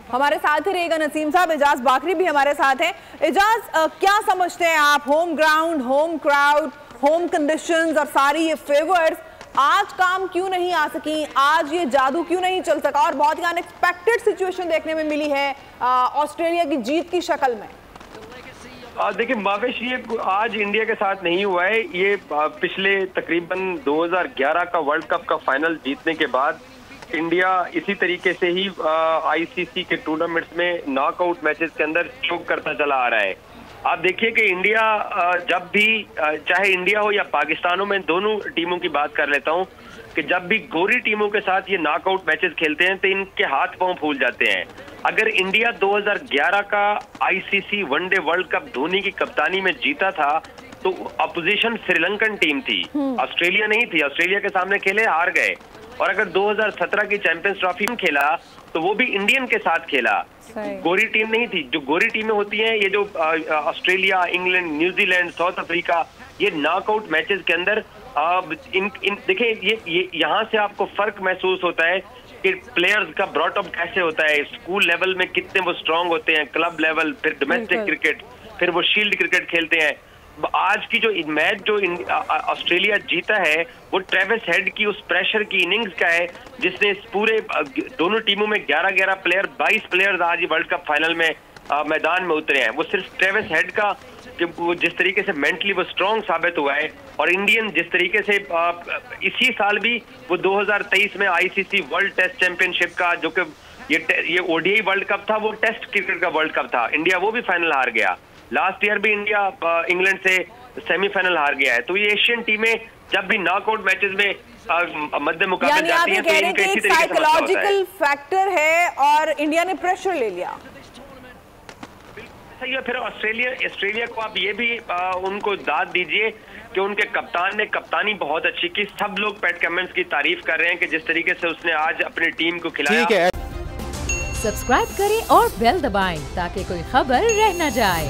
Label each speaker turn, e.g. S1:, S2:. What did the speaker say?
S1: हमारे साथ ही रहेगा नसीम साहब, एजाज बाकरी भी हमारे साथ हैं। एजाज, क्या समझते हैं आप, home ground, home crowd, home conditions और सारी ये फेवर्स आज काम क्यों नहीं आ सकी, आज ये जादू क्यों नहीं चल सका और बहुत ही अनएक्सपेक्टेड सिचुएशन देखने में मिली है ऑस्ट्रेलिया की जीत की शक्ल में?
S2: देखिए मावेश, ये आज इंडिया के साथ नहीं हुआ है। ये पिछले तकरीबन 2011 का वर्ल्ड कप का फाइनल जीतने के बाद इंडिया इसी तरीके से ही आईसीसी के टूर्नामेंट्स में नॉकआउट मैचेस के अंदर चोक करता चला आ रहा है। आप देखिए कि इंडिया जब भी, चाहे इंडिया हो या पाकिस्तान हो, मैं दोनों टीमों की बात कर लेता हूं कि जब भी गोरी टीमों के साथ ये नॉकआउट मैचेस खेलते हैं तो इनके हाथ पांव फूल जाते हैं। अगर इंडिया 2011 का ICC one day world cup Dhoni की कप्तानी में जीता था तो अपोजिशन श्रीलंकन टीम थी, ऑस्ट्रेलिया नहीं थी। ऑस्ट्रेलिया के सामने खेले, हार गए। और अगर 2017 की चैंपियंस ट्रॉफी में खेला तो वो भी इंडियन के साथ खेला, गोरी टीम नहीं थी। जो गोरी टीमें होती हैं, ये जो Australia, England, New Zealand, south Africa, ये नॉकआउट मैचेस के अंदर देखिए ये यहाँ से आपको फर्क महसूस होता है कि प्लेयर्स का ब्रॉटअप कैसे होता है, स्कूल लेवल में कितने वो स्ट्रांग होते हैं, क्लब लेवल, फिर डोमेस्टिक क्रिकेट, फिर वो शील्ड क्रिकेट खेलते हैं। आज की जो मैच जो ऑस्ट्रेलिया जीता है वो ट्रेविस हेड की उस प्रेशर की इनिंग्स का है, जिसने इस पूरे दोनों टीमों में 11-11 प्लेयर, 22 प्लेयर्स आज वर्ल्ड कप फाइनल में मैदान में उतरे हैं। वो सिर्फ ट्रेविस हेड का कि वो जिस तरीके से मेंटली वो स्ट्रांग साबित हुआ है, और इंडियन जिस तरीके से इसी साल भी वो 2023 में आईसीसी वर्ल्ड टेस्ट चैंपियनशिप का, जो कि ये ओडीआई वर्ल्ड कप था, वो टेस्ट क्रिकेट का वर्ल्ड कप था, इंडिया वो भी फाइनल हार गया। लास्ट ईयर भी इंडिया इंग्लैंड से सेमीफाइनल हार गया है। तो ये एशियन टीमें जब भी नॉकआउट मैचेस में मध्य मुकाबले जाती हैं तो इनका इसी तरीके से
S1: साइकोलॉजिकल फैक्टर है और इंडिया ने प्रेशर ले लिया।
S2: सही है। फिर ऑस्ट्रेलिया को आप ये भी उनको दाद दीजिए कि उनके कप्तान ने कप्तानी बहुत अच्छी की। सब लोग पैट कमिंस की तारीफ कर रहे हैं कि जिस तरीके से उसने आज अपनी टीम को खिलाया।
S3: सब्सक्राइब करें और बेल दबाएं ताकि कोई खबर रह न जाए।